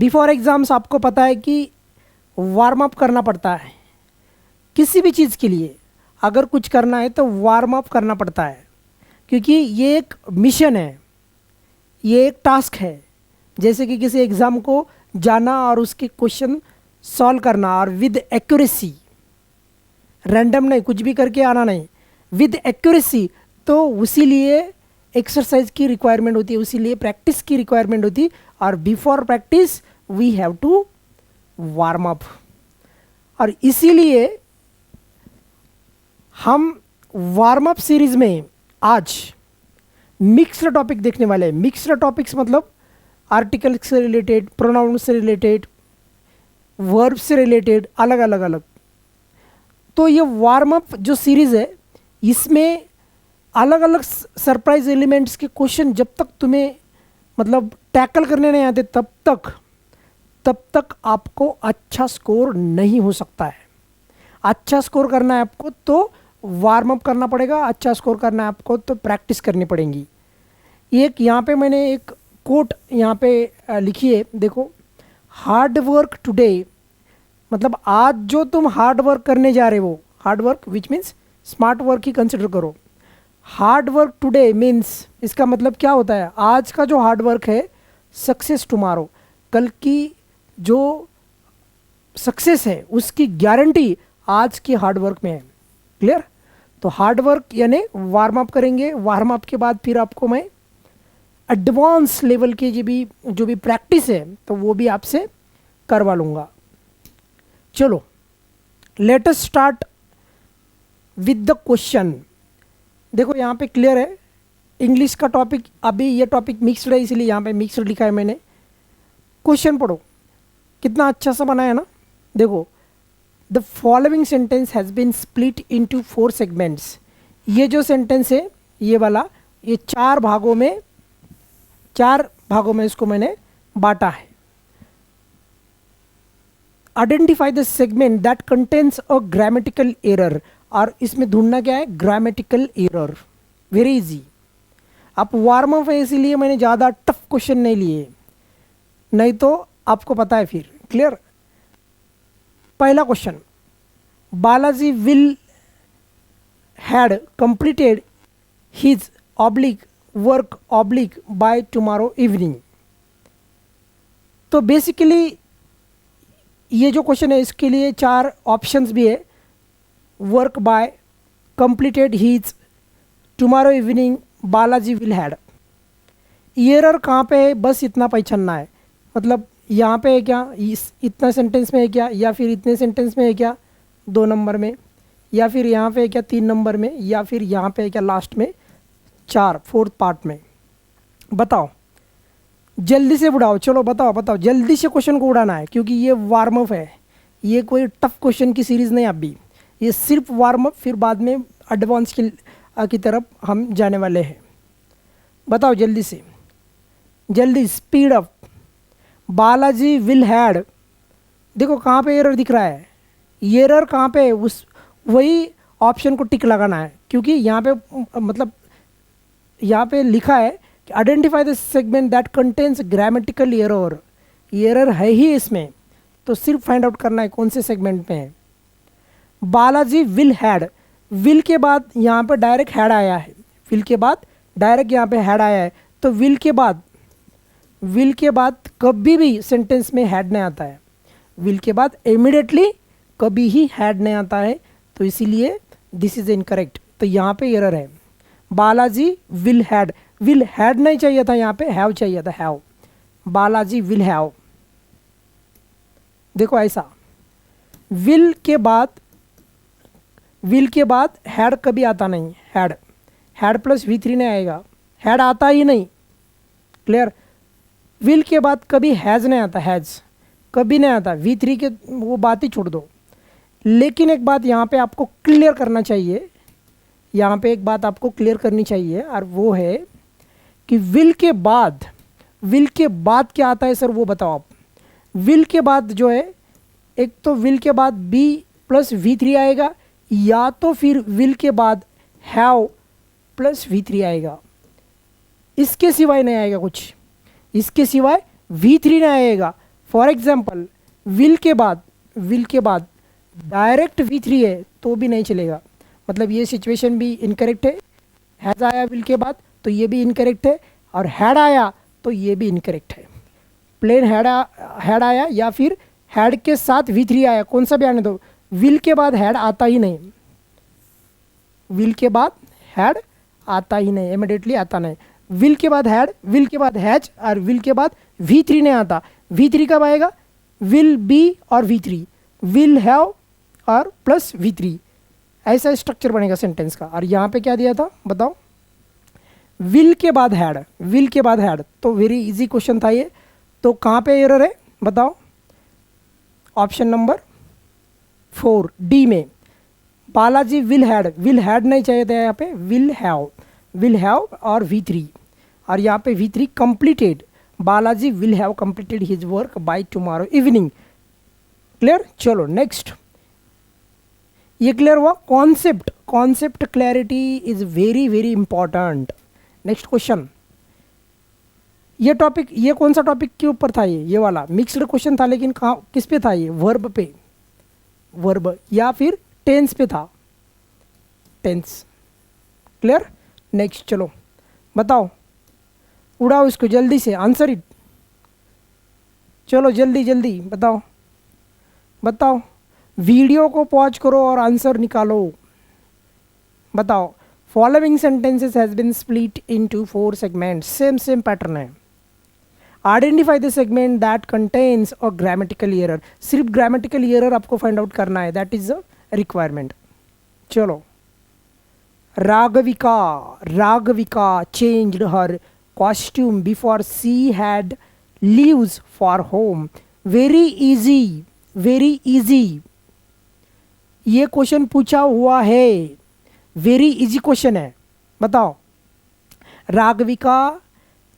Before exams आपको पता है कि वार्म अप करना पड़ता है। किसी भी चीज़ के लिए अगर कुछ करना है तो वार्म अप करना पड़ता है, क्योंकि ये एक मिशन है, ये एक टास्क है। जैसे कि किसी एग्ज़ाम को जाना और उसके क्वेश्चन सॉल्व करना, और विद एक्यूरेसी, रैंडम नहीं, कुछ भी करके आना नहीं, विद एक्यूरेसी। तो उसी लिए एक्सरसाइज की रिक्वायरमेंट होती है, उसी लिए प्रैक्टिस की रिक्वायरमेंट होती है। और before practice we have to warm up. और इसीलिए हम वार्म अप सीरीज में आज मिक्स्ड टॉपिक देखने वाले हैं। मिक्स्ड टॉपिक्स मतलब आर्टिकल से रिलेटेड, प्रोनाउन से रिलेटेड, वर्ब से रिलेटेड, अलग अलग अलग। तो ये वार्म अप जो सीरीज़ है, इसमें अलग अलग सरप्राइज एलिमेंट्स के क्वेश्चन जब तक तुम्हें मतलब टैकल करने नहीं आते तब तक आपको अच्छा स्कोर नहीं हो सकता है। अच्छा स्कोर करना है आपको तो वार्म अप करना पड़ेगा, अच्छा स्कोर करना है आपको तो प्रैक्टिस करनी पड़ेगी। एक यहाँ पे मैंने एक कोट यहाँ पे लिखी है, देखो। हार्ड वर्क टुडे, मतलब आज जो तुम हार्ड वर्क करने जा रहे हो, hard work which means smart work he consider करो। हार्ड वर्क टुडे मीन्स, इसका मतलब क्या होता है, आज का जो हार्ड वर्क है सक्सेस टुमारो, कल की जो सक्सेस है उसकी गारंटी आज की हार्ड वर्क में है। क्लियर? तो हार्ड वर्क यानी वार्म अप करेंगे, वार्म अप के बाद फिर आपको मैं एडवांस लेवल के जो भी प्रैक्टिस है तो वो भी आपसे करवा लूँगा। चलो let us start with the question. देखो यहाँ पे क्लियर है, इंग्लिश का टॉपिक, अभी ये टॉपिक मिक्स्ड है इसलिए यहाँ पे मिक्स्ड लिखा है मैंने। क्वेश्चन पढ़ो, कितना अच्छा सा बनाया ना। देखो, the following sentence has been split into 4 segments. ये जो सेंटेंस है ये वाला, ये चार भागों में इसको मैंने बांटा है। Identify the segment that contains a grammatical error. और इसमें ढूंढना क्या है, ग्रामेटिकल एरर। Very easy. आप वार्म अप है इसीलिए मैंने ज़्यादा टफ क्वेश्चन नहीं लिए, नहीं तो आपको पता है फिर। क्लियर? पहला question, Balaji will had completed his oblique work oblique by tomorrow evening. तो बेसिकली ये जो क्वेश्चन है इसके लिए 4 ऑप्शंस भी है, work by, completed his, tomorrow evening, Balaji will had. Error कहाँ पे है बस इतना पहचानना है, मतलब यहाँ पे है क्या, इतना सेंटेंस में है क्या, या फिर इतने सेंटेंस में है क्या 2 नंबर में, या फिर यहाँ पे है क्या 3 नंबर में, या फिर यहाँ पे है क्या लास्ट में 4th पार्ट में। बताओ, जल्दी से उड़ाओ, चलो बताओ जल्दी से क्वेश्चन को उड़ाना है, क्योंकि ये वार्म अप है, ये कोई टफ क्वेश्चन की सीरीज़ नहीं अभी, ये सिर्फ वार्म अप, फिर बाद में एडवांस की तरफ हम जाने वाले हैं। बताओ जल्दी से, जल्दी, speed up. Balaji will had, देखो कहाँ पे एरर दिख रहा है, एरर कहाँ पे है, उस वही ऑप्शन को टिक लगाना है, क्योंकि यहाँ पे मतलब यहाँ पे लिखा है कि identify the segment that contains grammatical error. Error है ही इसमें, तो सिर्फ फाइंड आउट करना है कौन से सेगमेंट में है। बालाजी विल हैड, विल के बाद यहाँ पे डायरेक्ट हैड आया है, विल के बाद डायरेक्ट यहाँ पे हैड आया है, तो विल के बाद कभी भी सेंटेंस में हैड नहीं आता है, विल के बाद इमीडिएटली कभी ही हैड नहीं आता है, तो इसीलिए दिस इज इनकरेक्ट। तो यहाँ पे एरर है, बालाजी विल हैड नहीं चाहिए था, यहाँ पे हैव चाहिए था, हैव। बालाजी विल हैव, देखो ऐसा, विल के बाद हैड कभी आता नहीं, हैड प्लस V3 नहीं आएगा, हैड आता ही नहीं। क्लियर? विल के बाद कभी हैज़ नहीं आता, हैज़ कभी नहीं आता, V3 के वो बात ही छोड़ दो। लेकिन एक बात यहाँ पे आपको क्लियर करना चाहिए, यहाँ पे एक बात आपको क्लियर करनी चाहिए, और वो है कि विल के बाद क्या आता है सर, वो बताओ आप। विल के बाद जो है, एक तो विल के बाद B प्लस V3 आएगा, या तो फिर विल के बाद हैव प्लस V3 आएगा, इसके सिवाय नहीं आएगा कुछ, इसके सिवाय V3 नहीं आएगा। फॉर एग्जाम्पल विल के बाद डायरेक्ट V3 है तो भी नहीं चलेगा, मतलब ये सिचुएशन भी इनकरेक्ट है। हैज़ आया विल के बाद तो ये भी इनकरेक्ट है, और हैड आया तो ये भी इनकरेक्ट है। प्लेन हैड आया या फिर हैड के साथ V3 आया, कौन सा भी आने दो, विल के बाद हैड आता ही नहीं, विल के बाद हैड आता ही नहीं, इमीडिएटली आता नहीं। विल के बाद हैड, विल के बाद हैज, और विल के बाद V3 नहीं आता। V3 कब आएगा, विल बी और V3, विल हैव और प्लस V3, ऐसा स्ट्रक्चर बनेगा सेंटेंस का। और यहाँ पे क्या दिया था बताओ, विल के बाद हैड, विल के बाद हैड, तो वेरी इजी क्वेश्चन था ये। तो कहाँ पे एरर है बताओ, ऑप्शन नंबर 4 डी में। बालाजी विल हैड नहीं चाहिए था यहाँ पे, विल हैव और V3, और यहाँ पे V3 completed, Balaji will have completed his work by tomorrow evening. Clear, चलो नेक्स्ट, ये क्लियर हुआ। Concept clarity is very very important. Next question, ये टॉपिक, ये कौन सा टॉपिक के ऊपर था, ये वाला मिक्स्ड क्वेश्चन था, लेकिन कहाँ किस पे था, ये वर्ब पे, वर्ब या फिर टेंस पे था, टेंस। क्लियर, नेक्स्ट चलो बताओ, उड़ाओ इसको जल्दी से, आंसर इट, चलो जल्दी जल्दी बताओ, वीडियो को पॉज करो और आंसर निकालो। बताओ, following sentences has been split into 4 segments, same pattern है। Identify the segment that contains a grammatical error, सिर्फ ग्रामेटिकल एरर आपको फाइंड आउट करना है, दैट इज अ रिक्वायरमेंट। चलो, Raghavika changed her costume before she had leaves for home. Very easy ये question पूछा हुआ है, वेरी इजी क्वेश्चन है। बताओ, Raghavika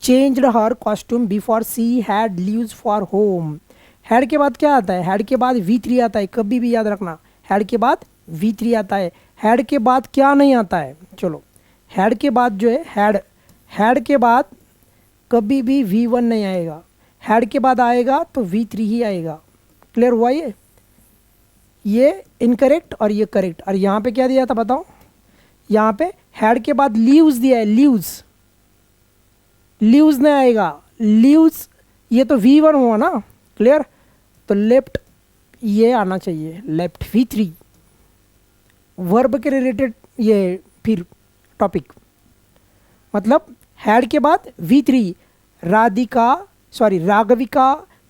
changed her costume before she had leaves for home. Had के बाद क्या आता है, हैड के बाद V3 आता है, कभी भी याद रखना, हैड के बाद V3 आता है। हैड के बाद क्या नहीं आता है, चलो हैड के बाद जो है, हैड के बाद कभी भी V1 नहीं आएगा, हैड के बाद आएगा तो V3 ही आएगा। क्लियर हुआ ये इनकरेक्ट और ये करेक्ट। और यहाँ पे क्या दिया था बताओ, यहाँ पे हैड के बाद लीव्स दिया है, लीव्स नहीं आएगा, लीव्स ये तो V1 हुआ ना। क्लियर, तो लेफ्ट ये आना चाहिए, लेफ्ट V3, वर्ब के रिलेटेड ये फिर टॉपिक, मतलब हैड के बाद V3, Raghavika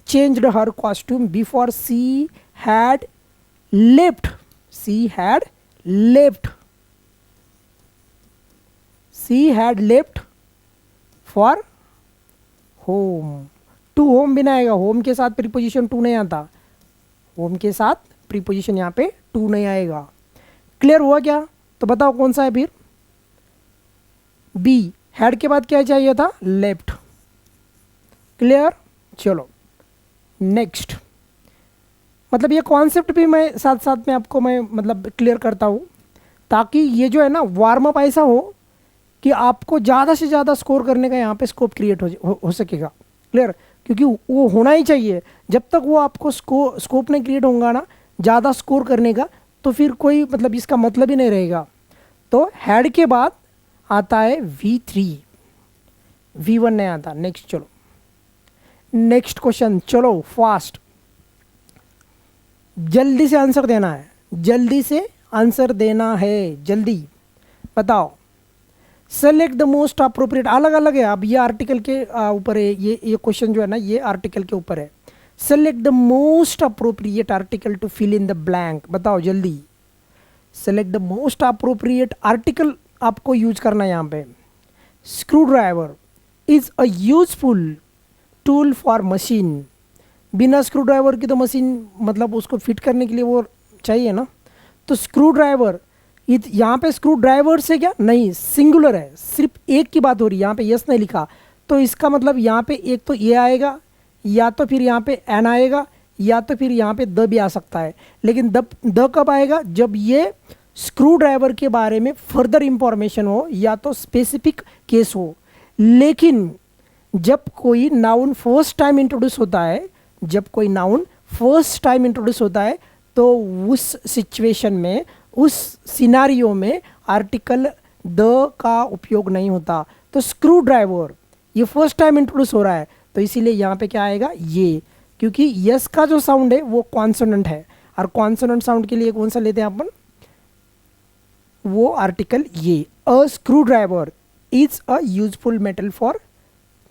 changed her costume before she had left for home. To home भी नहीं आएगा, होम के साथ प्रीपोजिशन टू नहीं आता, होम के साथ प्रीपोजिशन यहाँ पे टू नहीं आएगा। क्लियर हुआ क्या, तो बताओ कौन सा है फिर, बी, हैड के बाद क्या चाहिए था, लेफ्ट। क्लियर, चलो नेक्स्ट, मतलब ये कॉन्सेप्ट भी मैं साथ साथ में आपको मैं मतलब क्लियर करता हूँ, ताकि ये जो है ना वार्म अप ऐसा हो कि आपको ज़्यादा से ज़्यादा स्कोर करने का यहाँ पे स्कोप क्रिएट हो सकेगा। क्लियर, क्योंकि वो होना ही चाहिए, जब तक वो आपको स्कोप नहीं क्रिएट होगा ना ज़्यादा स्कोर करने का, तो फिर कोई मतलब इसका मतलब ही नहीं रहेगा। तो हैड के बाद आता है V3, V1 नहीं आता। नेक्स्ट चलो, नेक्स्ट क्वेश्चन, चलो फास्ट, जल्दी से आंसर देना है, जल्दी बताओ। सेलेक्ट द मोस्ट अप्रोप्रिएट, अलग अलग है, अब ये आर्टिकल के ऊपर है, ये क्वेश्चन जो है ना ये आर्टिकल के ऊपर है। Select the most appropriate article to fill in the blank, बताओ जल्दी। Select the most appropriate article आपको यूज करना है यहाँ पे। Screwdriver is a useful tool for machine, बिना स्क्रू ड्राइवर की तो मशीन मतलब उसको फिट करने के लिए वो चाहिए ना, तो स्क्रू ड्राइवर, यहाँ पे स्क्रू ड्राइवर से क्या नहीं, सिंगुलर है, सिर्फ एक की बात हो रही है, यहाँ पे यस नहीं लिखा, तो इसका मतलब यहाँ पे एक तो ये आएगा, या तो फिर यहाँ पे एन आएगा, या तो फिर यहाँ पे द भी आ सकता है। लेकिन द कब आएगा, जब ये स्क्रू ड्राइवर के बारे में फर्दर इंफॉर्मेशन हो या तो स्पेसिफिक केस हो। लेकिन जब कोई नाउन फर्स्ट टाइम इंट्रोड्यूस होता है, जब कोई नाउन फर्स्ट टाइम इंट्रोड्यूस होता है तो उस सिचुएशन में, उस सिनारियो में आर्टिकल द का उपयोग नहीं होता। तो स्क्रू ड्राइवर ये फर्स्ट टाइम इंट्रोड्यूस हो रहा है तो इसीलिए यहाँ पे क्या आएगा ये, क्योंकि यस का जो साउंड है वो कॉन्सोनेंट है, और कॉन्सोनेंट साउंड के लिए कौन सा लेते हैं अपन, वो आर्टिकल ये। A screw driver is a useful metal for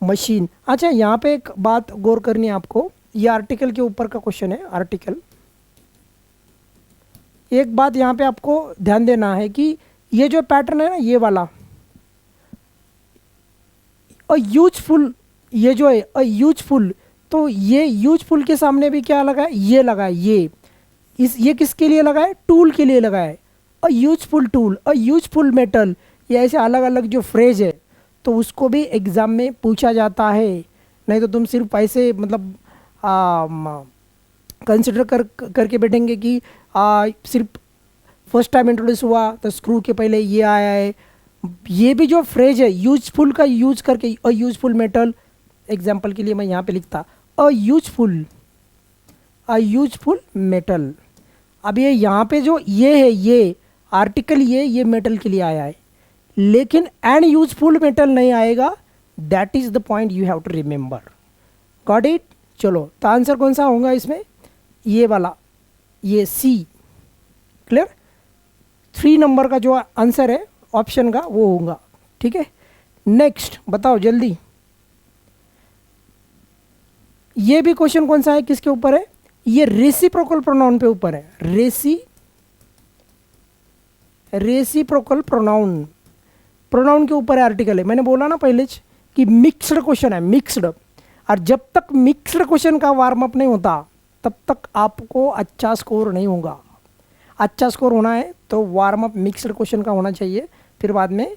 machine. अच्छा, यहाँ पे एक बात गौर करनी है आपको, ये आर्टिकल के ऊपर का क्वेश्चन है। आर्टिकल, एक बात यहाँ पे आपको ध्यान देना है कि ये जो पैटर्न है ना, ये वाला अ यूजफुल, ये जो है अ यूजफुल, तो ये यूजफुल के सामने भी क्या लगा है, ये लगा है, ये किसके लिए लगा है, टूल के लिए लगा है। अ useful tool, a useful metal, ये ऐसे अलग अलग जो फ्रेज है तो उसको भी एग्ज़ाम में पूछा जाता है। नहीं तो तुम सिर्फ ऐसे मतलब कंसिडर करके बैठेंगे कि सिर्फ फर्स्ट टाइम इंट्रोड्यूस हुआ तो स्क्रू के पहले ये आया है। ये भी जो फ्रेज है यूजफुल का यूज करके, अ यूजफुल मेटल, एग्जाम्पल के लिए मैं यहाँ पे लिखता अ यूजफुल मेटल। अब ये यहाँ पे जो ये है, ये आर्टिकल ये मेटल के लिए आया है, लेकिन एन यूजफुल मेटल नहीं आएगा। That is the point you have to remember. Got it. चलो, तो आंसर कौन सा होगा इसमें, ये वाला, ये सी। क्लियर। 3 नंबर का जो आंसर है ऑप्शन का वो होगा। ठीक है, नेक्स्ट बताओ जल्दी। ये भी क्वेश्चन कौन सा है, किसके ऊपर है, ये रेसिप्रोकल प्रोनाउन पे ऊपर है। रेसिप्रोकल प्रोनाउन के ऊपर है आर्टिकल है। मैंने बोला ना पहले कि मिक्स्ड क्वेश्चन है, मिक्स्ड। और जब तक मिक्स्ड क्वेश्चन का वार्म अप नहीं होता तब तक आपको अच्छा स्कोर नहीं होगा। अच्छा स्कोर होना है तो वार्म अप मिक्स्ड क्वेश्चन का होना चाहिए, फिर बाद में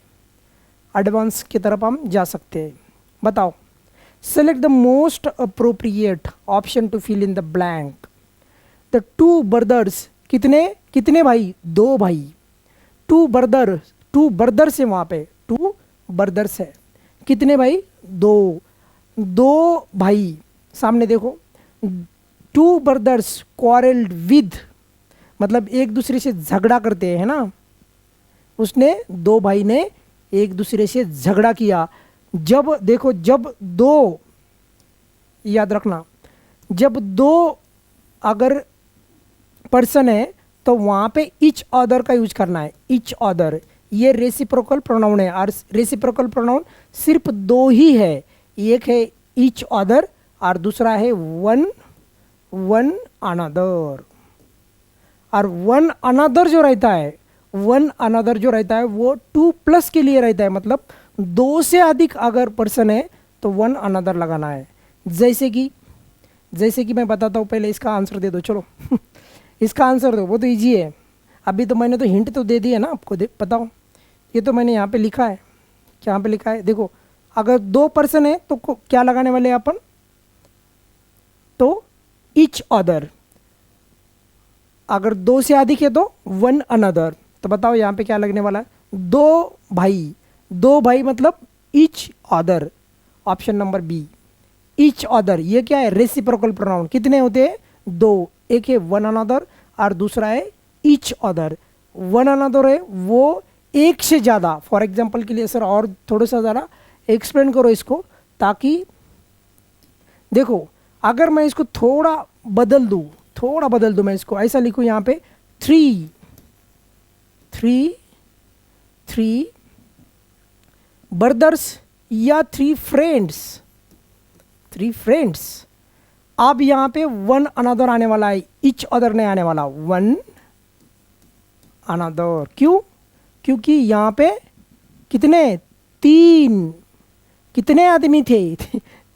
एडवांस की तरफ हम जा सकते हैं। बताओ, select the most appropriate option to fill in the blank. The 2 brothers, कितने भाई, 2 भाई। 2 ब्रदर्स है, वहाँ पे 2 ब्रदर्स है। कितने भाई, 2 भाई। सामने देखो, 2 ब्रदर्स क्वारल्ड विद, मतलब एक दूसरे से झगड़ा करते हैं ना। उसने 2 भाई ने एक दूसरे से झगड़ा किया। जब देखो, जब 2, याद रखना, जब 2 अगर पर्सन है तो वहाँ पे ईच अदर का यूज करना है। ईच अदर ये रेसिप्रोकल प्रोनाउन है, और रेसिप्रोकल प्रोनाउन सिर्फ 2 ही है। एक है ईच अदर और दूसरा है वन अनदर। और वन अनदर जो रहता है, वो 2+ के लिए रहता है, मतलब 2 से अधिक अगर पर्सन है तो वन अनदर लगाना है। जैसे कि मैं बताता हूँ, पहले इसका आंसर दे दो। चलो इसका आंसर दो, वो तो इजी है। अभी तो मैंने तो हिंट तो दे दिया ना आपको, बताओ। ये तो मैंने यहाँ पे लिखा है, क्या पे लिखा है देखो। अगर 2 पर्सन है तो क्या लगाने वाले हैं अपन, तो ईच अदर। अगर 2 से अधिक है तो वन अनदर। तो बताओ यहाँ पे क्या लगने वाला है, 2 भाई मतलब each other. Option number B, each other. ये क्या है, रेसिप्रोकल प्रोनाउन। कितने होते हैं, 2। एक है वन अनदर और दूसरा है ईच अदर। वन अनदर है वो एक से ज़्यादा। फॉर एग्जाम्पल के लिए सर और थोड़ा सा ज़रा एक्सप्लेन करो इसको, ताकि देखो अगर मैं इसको थोड़ा बदल दूँ, मैं इसको ऐसा लिखूँ यहाँ पे, 3 ब्रदर्स या 3 फ्रेंड्स। अब यहाँ पे वन अनदर आने वाला है, ईच अदर नहीं आने वाला, वन अनदर। क्यों, क्योंकि यहाँ पे कितने आदमी थे,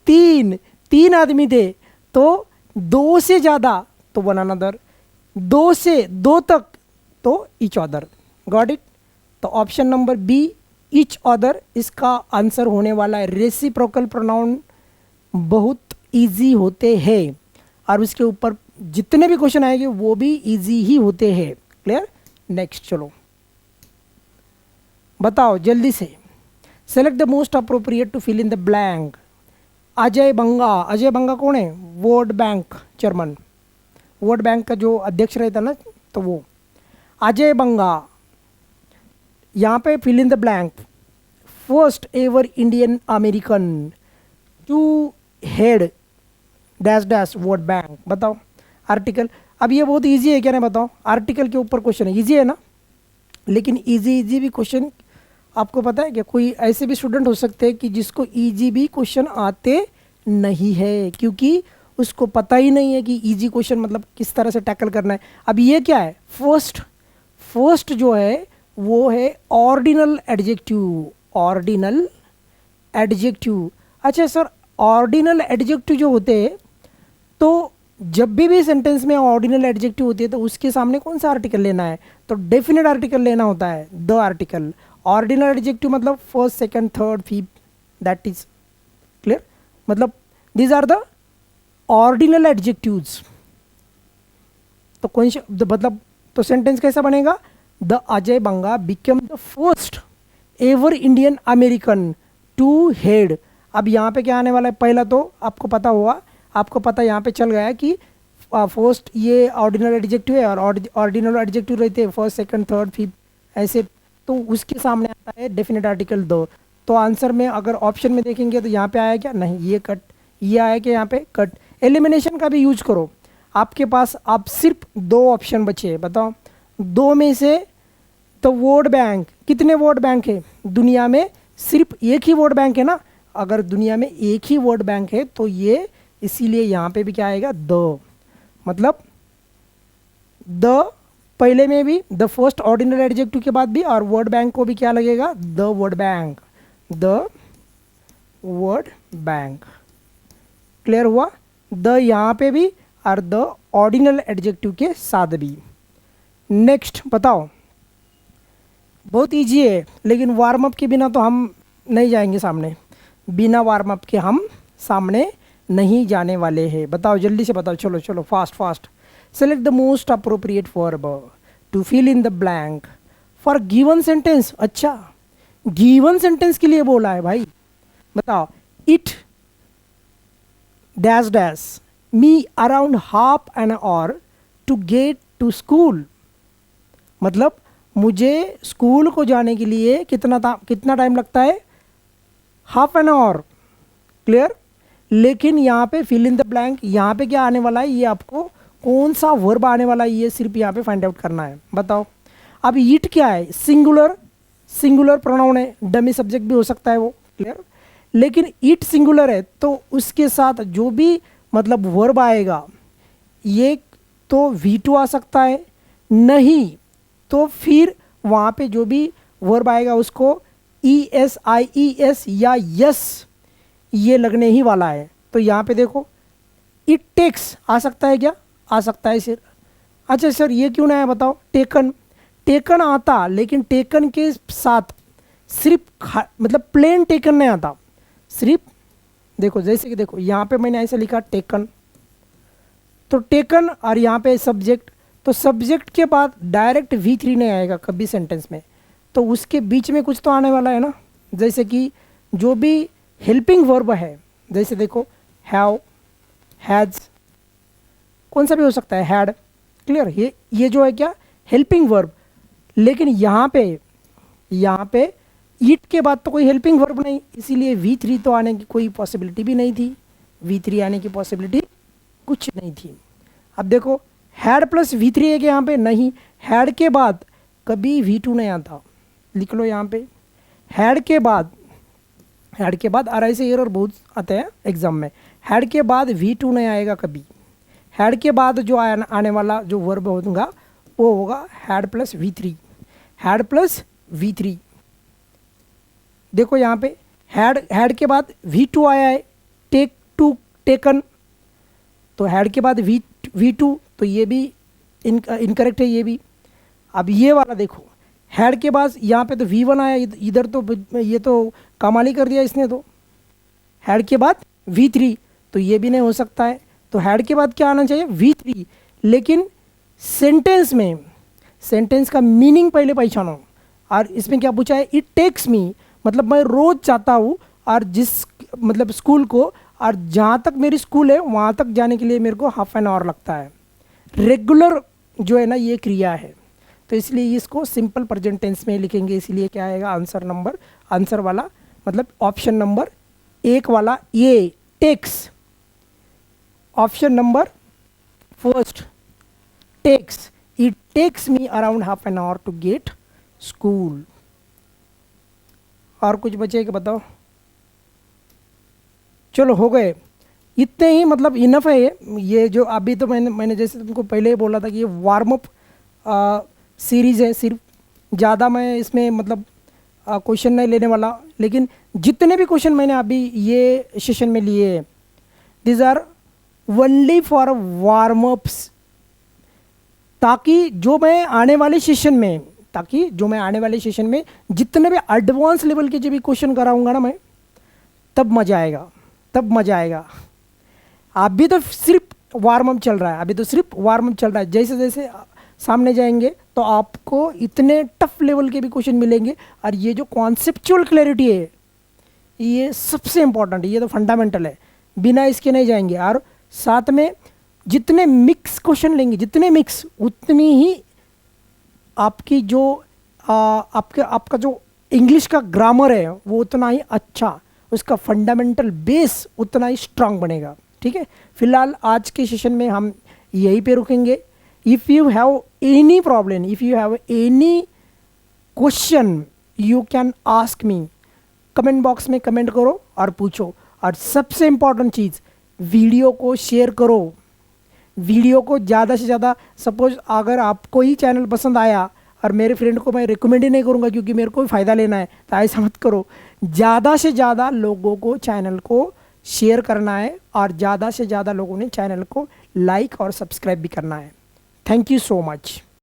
3 आदमी थे। तो 2 से ज़्यादा तो वन अनदर, 2 से 2 तक तो ईच अदर। Got it. तो option number B, each other, इसका आंसर होने वाला है। रेसिप्रोकल प्रोनाउन बहुत इजी होते हैं और उसके ऊपर जितने भी क्वेश्चन आएंगे वो भी इजी ही होते हैं। क्लियर। नेक्स्ट चलो बताओ जल्दी से। Select the most appropriate to fill in the blank. Ajay Banga कौन है? World Bank chairman, World Bank का जो अध्यक्ष रहता ना, तो वो अजय बंगा। यहाँ पे fill in the blank, first ever Indian American to head dash dash World Bank. बताओ आर्टिकल। अब ये बहुत इजी है क्या? नहीं बताओ, आर्टिकल के ऊपर क्वेश्चन है, इजी है ना। लेकिन इजी भी क्वेश्चन आपको पता है क्या? कोई ऐसे भी स्टूडेंट हो सकते हैं कि जिसको इजी भी क्वेश्चन आते नहीं है, क्योंकि उसको पता ही नहीं है कि इजी क्वेश्चन मतलब किस तरह से टैकल करना है। अब ये क्या है? फर्स्ट जो है वो है ऑर्डिनल एडजेक्टिव, ऑर्डिनल एडजेक्टिव। अच्छा सर, ऑर्डिनल एडजेक्टिव जो होते हैं, तो जब भी सेंटेंस में ऑर्डिनल एडजेक्टिव होती है तो उसके सामने कौन सा आर्टिकल लेना है? तो डेफिनेट आर्टिकल लेना होता है, द आर्टिकल। ऑर्डिनल एडजेक्टिव मतलब first, second, third, fifth, that is clear. मतलब these are the ordinal adjectives. तो कौन सा मतलब, तो सेंटेंस कैसा बनेगा? The Ajay Banga become the first ever Indian American to head. अब यहाँ पे क्या आने वाला है? पहला तो आपको पता हुआ, आपको पता यहाँ पे चल गया कि फर्स्ट ये ऑर्डिनल एडजेक्टिव है, और ऑर्डिनल एडजेक्टिव रहते हैं फर्स्ट, सेकंड, थर्ड, फिफ्थ ऐसे। तो उसके सामने आता है डेफिनेट आर्टिकल दो। तो आंसर में अगर ऑप्शन में देखेंगे तो यहाँ पे आया क्या? नहीं, ये कट। ये आया कि यहाँ पे कट। एलिमिनेशन का भी यूज करो, आपके पास अब सिर्फ दो ऑप्शन बचे। बताओ दो में से, तो वर्ल्ड बैंक, कितने वर्ल्ड बैंक है दुनिया में? सिर्फ एक ही वर्ल्ड बैंक है ना। अगर दुनिया में एक ही वर्ल्ड बैंक है तो ये, इसीलिए यहाँ पे भी क्या आएगा? द। मतलब द पहले में भी, द फर्स्ट ऑर्डिनल एडजेक्टिव के बाद भी, और वर्ल्ड बैंक को भी क्या लगेगा? The world bank, the world bank. Clear हुआ? द यहाँ पे भी और द ऑर्डिनल एडजेक्टिव के साथ भी। नेक्स्ट बताओ, बहुत इजी है, लेकिन वार्म अप के बिना तो हम नहीं जाएंगे सामने, बिना वार्म अप के हम सामने नहीं जाने वाले हैं। बताओ जल्दी से बताओ, चलो चलो fast fast. Select the most appropriate verb to fill in the blank for given sentence. अच्छा, गिवन सेंटेंस के लिए बोला है भाई। बताओ, it dash dash me around half an hour to get to school. मतलब मुझे स्कूल को जाने के लिए कितना टाइम लगता है? Half an our. क्लियर? लेकिन यहाँ पे फिल इन द ब्लैंक, यहाँ पे क्या आने वाला है? ये आपको कौन सा वर्ब आने वाला है, ये सिर्फ यहाँ पे फाइंड आउट करना है। बताओ। अब इट क्या है? सिंगुलर प्रोनाउन है, डमी सब्जेक्ट भी हो सकता है वो। क्लियर? लेकिन इट सिंगुलर है, तो उसके साथ जो भी मतलब वर्ब आएगा, ये तो V2 आ सकता है, नहीं तो फिर वहाँ पे जो भी वर्ब आएगा उसको ES IES या यस ये लगने ही वाला है। तो यहाँ पे देखो, इट टेक्स आ सकता है क्या? आ सकता है सर। अच्छा सर, ये क्यों ना है बताओ? टेकन आता, लेकिन टेकन के साथ सिर्फ मतलब प्लेन टेकन नहीं आता, सिर्फ देखो, जैसे कि देखो यहाँ पे मैंने ऐसे लिखा टेकन, तो टेकन और यहाँ पे सब्जेक्ट, तो सब्जेक्ट के बाद डायरेक्ट V3 नहीं आएगा कभी सेंटेंस में, तो उसके बीच में कुछ तो आने वाला है ना। जैसे कि जो भी हेल्पिंग वर्ब है, जैसे देखो हैव, हैज़, कौन सा भी हो सकता है, हैड। क्लियर? ये जो है क्या? Helping verb. लेकिन यहाँ पे इट के बाद तो कोई हेल्पिंग वर्ब नहीं, इसीलिए V3 तो आने की कोई पॉसिबिलिटी भी नहीं थी, V3 आने की पॉसिबिलिटी कुछ नहीं थी। अब देखो, हैड प्लस V3 है कि यहाँ पे? नहीं, हैड के बाद कभी V2 नहीं आता। लिख लो यहाँ पे, हैड के बाद और ऐसे एरर बहुत आते हैं एग्जाम में। हैड के बाद V2 नहीं आएगा कभी। हैड के बाद जो आने वाला जो वर्ब होगा वो होगा हैड प्लस V3। देखो यहाँ पे हैड के बाद V2 आया है, टेकन, तो हैड के बाद V2, तो ये भी इनकरेक्ट है ये भी। अब ये वाला देखो, हैड के बाद यहाँ पे तो V1 आया, इधर तो ये तो कमाल ही कर दिया इसने। तो हैड के बाद V3, तो ये भी नहीं हो सकता है। तो हैड के बाद क्या आना चाहिए? V3। लेकिन सेंटेंस का मीनिंग पहले पहचानो। और इसमें क्या पूछा है? इट टेक्स मी, मतलब मैं रोज चाहता हूँ, और जिस मतलब स्कूल को, और जहाँ तक मेरी स्कूल है वहाँ तक जाने के लिए मेरे को हाफ एन आवर लगता है। रेगुलर जो है ना ये क्रिया है, तो इसलिए इसको सिंपल प्रेजेंट टेंस में लिखेंगे। इसलिए क्या आएगा आंसर वाला मतलब ऑप्शन नंबर 1 वाला ये takes, option number first takes, it takes me around half an hour to get school. और कुछ बचे कि बताओ? चलो हो गए इतने ही, मतलब इनफ है ये जो अभी तो मैंने जैसे तुमको पहले ही बोला था कि ये वार्म अप सीरीज़ है, सिर्फ ज़्यादा मैं इसमें मतलब क्वेश्चन नहीं लेने वाला। लेकिन जितने भी क्वेश्चन मैंने अभी ये सेशन में लिए हैं this are only for warm ups, ताकि जो मैं आने वाले सेशन में जितने भी एडवांस लेवल के जो भी क्वेश्चन कराऊंगा ना मैं, तब मज़ा आएगा। अभी तो सिर्फ वार्म अप चल रहा है, जैसे जैसे सामने जाएंगे तो आपको इतने टफ लेवल के भी क्वेश्चन मिलेंगे। और ये जो कॉन्सेप्चुअल क्लैरिटी है ये सबसे इंपॉर्टेंट है, ये तो फंडामेंटल है, बिना इसके नहीं जाएंगे। और साथ में जितने मिक्स क्वेश्चन लेंगे, उतनी ही आपकी जो आपका जो इंग्लिश का ग्रामर है वो उतना ही अच्छा, उसका फंडामेंटल बेस उतना ही स्ट्रांग बनेगा। ठीक है, फिलहाल आज के सेशन में हम यहीं पे रुकेंगे। If you have any problem, if you have any question, you can ask me, comment box में कमेंट करो और पूछो। और सबसे इम्पॉर्टेंट चीज़, वीडियो को शेयर करो, वीडियो को ज़्यादा से ज़्यादा। सपोज अगर आपको ही चैनल पसंद आया और मेरे फ्रेंड को मैं रिकमेंड ही नहीं करूँगा क्योंकि मेरे को भी फ़ायदा लेना है, तो ऐसा मत करो। ज़्यादा से ज़्यादा लोगों को चैनल को शेयर करना है और ज़्यादा से ज़्यादा लोगों ने चैनल को लाइक और सब्सक्राइब भी करना है। Thank you so much.